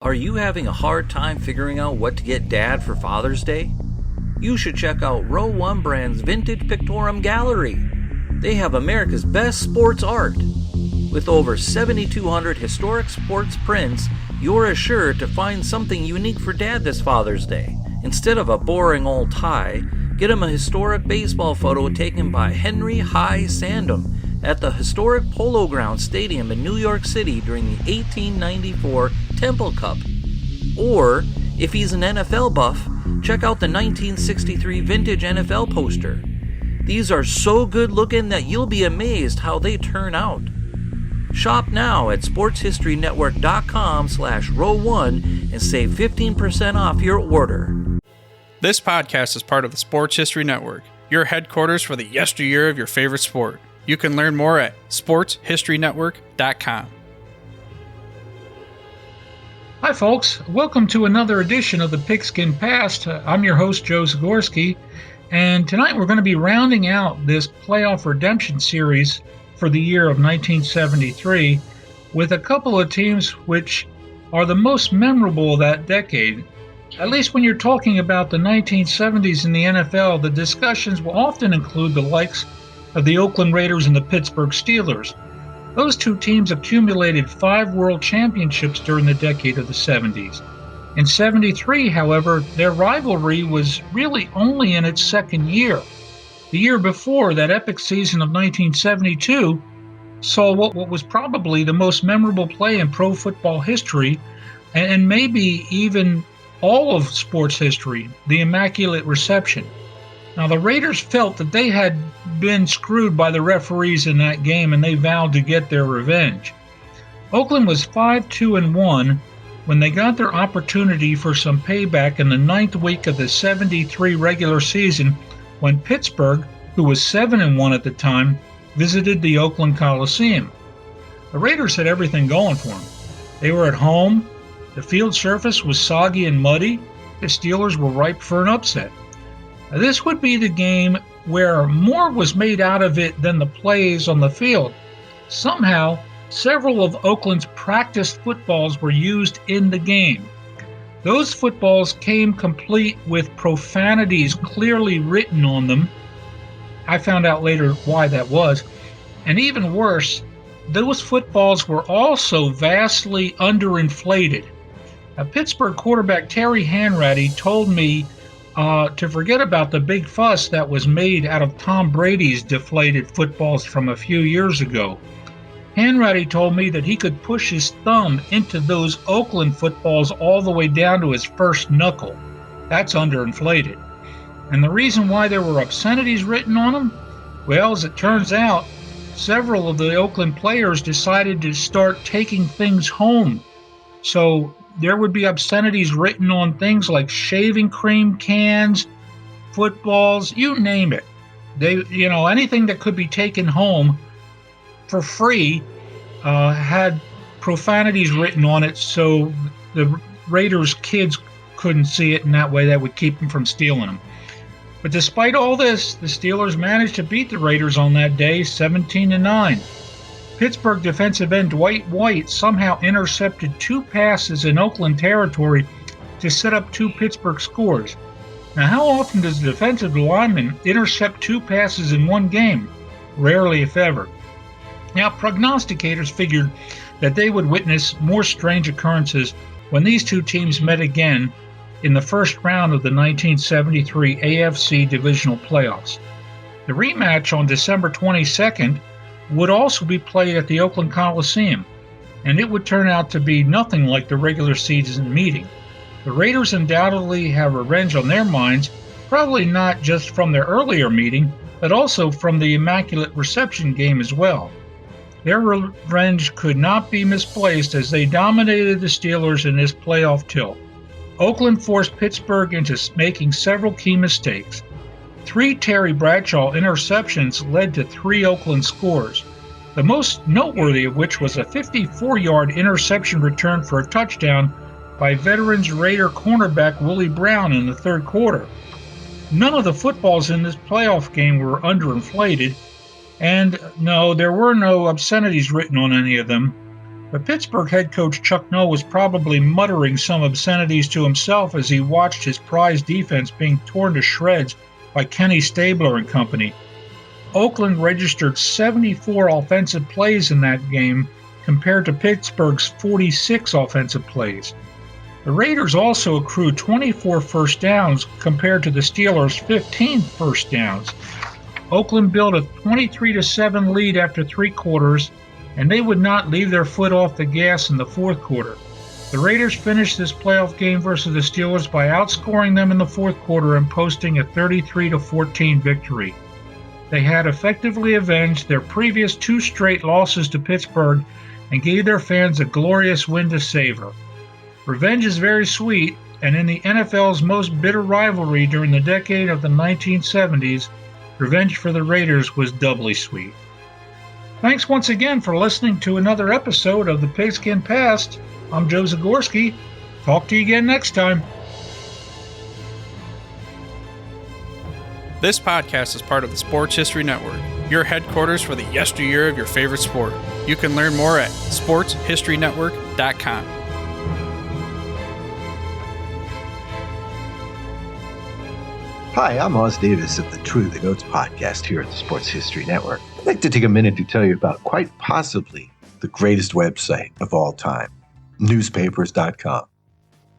Are you having a hard time figuring out what to get Dad for Father's Day? You should check out Row 1 Brand's Vintage Pictorum Gallery. They have America's best sports art. With over 7,200 historic sports prints, you're assured to find something unique for Dad this Father's Day. Instead of a boring old tie, get him a historic baseball photo taken by Henry High Sandom at the historic Polo Grounds Stadium in New York City during the 1894 Temple Cup. Or, if he's an NFL buff, check out the 1963 vintage NFL poster. These are so good looking that you'll be amazed how they turn out. Shop now at sportshistorynetwork.com/row1 and save 15% off your order. This podcast is part of the Sports History Network, your headquarters for the yesteryear of your favorite sport. You can learn more at sportshistorynetwork.com. Hi folks, welcome to another edition of the Pigskin Past. I'm your host Joe Zagorski, and tonight we're going to be rounding out this playoff redemption series for the year of 1973 with a couple of teams which are the most memorable of that decade. At least when you're talking about the 1970s in the NFL, the discussions will often include the likes of the Oakland Raiders and the Pittsburgh Steelers. Those two teams accumulated 5 world championships during the decade of the 70s. In 73, however, their rivalry was really only in its second year. The year before, that epic season of 1972 saw what was probably the most memorable play in pro football history, and maybe even all of sports history, the Immaculate Reception. Now, the Raiders felt that they had been screwed by the referees in that game, and they vowed to get their revenge. Oakland was 5-2-1 when they got their opportunity for some payback in the 9th week of the 73 regular season when Pittsburgh, who was 7-1 at the time, visited the Oakland Coliseum. The Raiders had everything going for them. They were at home, the field surface was soggy and muddy, the Steelers were ripe for an upset. This would be the game where more was made out of it than the plays on the field. Somehow, several of Oakland's practiced footballs were used in the game. Those footballs came complete with profanities clearly written on them. I found out later why that was. And even worse, those footballs were also vastly underinflated. Pittsburgh quarterback Terry Hanratty told me to forget about the big fuss that was made out of Tom Brady's deflated footballs from a few years ago. Hanratty told me that he could push his thumb into those Oakland footballs all the way down to his first knuckle. That's underinflated. And the reason why there were obscenities written on them? Well, as it turns out, several of the Oakland players decided to start taking things home. So there would be obscenities written on things like shaving cream cans, footballs, you name it. Anything that could be taken home for free had profanities written on it, so the Raiders kids couldn't see it, and that way that would keep them from stealing them. But despite all this, the Steelers managed to beat the Raiders on that day, 17-9. Pittsburgh defensive end Dwight White somehow intercepted 2 passes in Oakland territory to set up 2 Pittsburgh scores. Now, how often does a defensive lineman intercept 2 passes in one game? Rarely, if ever. Now, prognosticators figured that they would witness more strange occurrences when these two teams met again in the first round of the 1973 AFC Divisional Playoffs. The rematch on December 22nd would also be played at the Oakland Coliseum, and it would turn out to be nothing like the regular season meeting. The Raiders undoubtedly have revenge on their minds, probably not just from their earlier meeting, but also from the Immaculate Reception game as well. Their revenge could not be misplaced as they dominated the Steelers in this playoff tilt. Oakland forced Pittsburgh into making several key mistakes. 3 Terry Bradshaw interceptions led to 3 Oakland scores, the most noteworthy of which was a 54-yard interception return for a touchdown by veterans Raider cornerback Willie Brown in the third quarter. None of the footballs in this playoff game were underinflated, and no, there were no obscenities written on any of them. But Pittsburgh head coach Chuck Noll was probably muttering some obscenities to himself as he watched his prize defense being torn to shreds by Kenny Stabler and company. Oakland registered 74 offensive plays in that game compared to Pittsburgh's 46 offensive plays. The Raiders also accrued 24 first downs compared to the Steelers' 15 first downs. Oakland built a 23-7 lead after 3 quarters, and they would not leave their foot off the gas in the 4th quarter. The Raiders finished this playoff game versus the Steelers by outscoring them in the 4th quarter and posting a 33-14 victory. They had effectively avenged their previous 2 straight losses to Pittsburgh and gave their fans a glorious win to savor. Revenge is very sweet, and in the NFL's most bitter rivalry during the decade of the 1970s, revenge for the Raiders was doubly sweet. Thanks once again for listening to another episode of the Pigskin Past. I'm Joe Zagorski. Talk to you again next time. This podcast is part of the Sports History Network, your headquarters for the yesteryear of your favorite sport. You can learn more at sportshistorynetwork.com. Hi, I'm Oz Davis of the True the Goats podcast here at the Sports History Network. I'd like to take a minute to tell you about quite possibly the greatest website of all time, newspapers.com.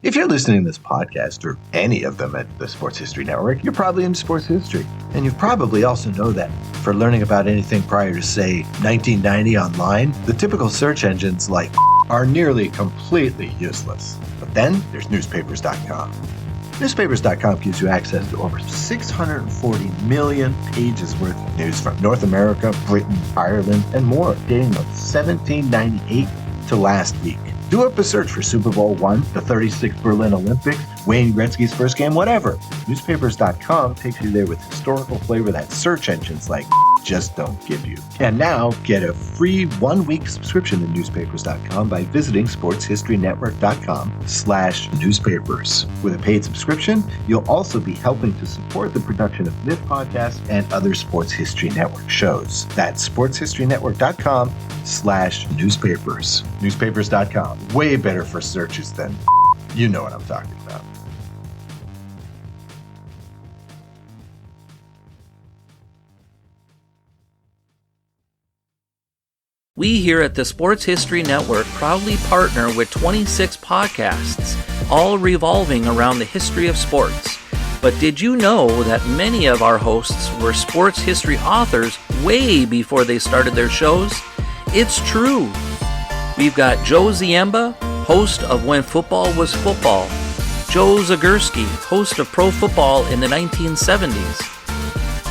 If you're listening to this podcast, or any of them at the Sports History Network, you're probably into sports history. And you probably also know that for learning about anything prior to, say, 1990 online, the typical search engines like are nearly completely useless. But then there's newspapers.com. Newspapers.com gives you access to over 640 million pages worth of news from North America, Britain, Ireland, and more, dating from 1798 to last week. Do up a search for Super Bowl I, the 36th Berlin Olympics, Wayne Gretzky's first game, whatever. Newspapers.com takes you there with historical flavor that search engines like just don't give you. And now, get a free 1-week subscription to newspapers.com by visiting sportshistorynetwork.com/newspapers. With a paid subscription, you'll also be helping to support the production of this podcast and other Sports History Network shows. That's sportshistorynetwork.com/newspapers. Newspapers.com. Way better for searches than you know what I'm talking about. We here at the Sports History Network proudly partner with 26 podcasts, all revolving around the history of sports. But did you know that many of our hosts were sports history authors way before they started their shows? It's true. We've got Joe Ziemba, host of When Football Was Football, Joe Zagorski, host of Pro Football in the 1970s,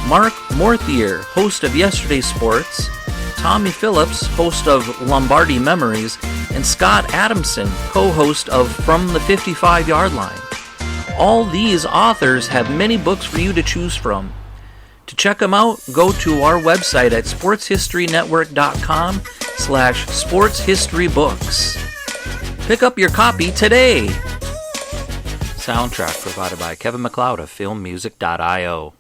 Mark Morthier, host of Yesterday Sports, Tommy Phillips, host of Lombardi Memories, and Scott Adamson, co-host of From the 55-Yard Line. All these authors have many books for you to choose from. To check them out, go to our website at sportshistorynetwork.com/sportshistorybooks. Pick up your copy today. Soundtrack provided by Kevin MacLeod of filmmusic.io.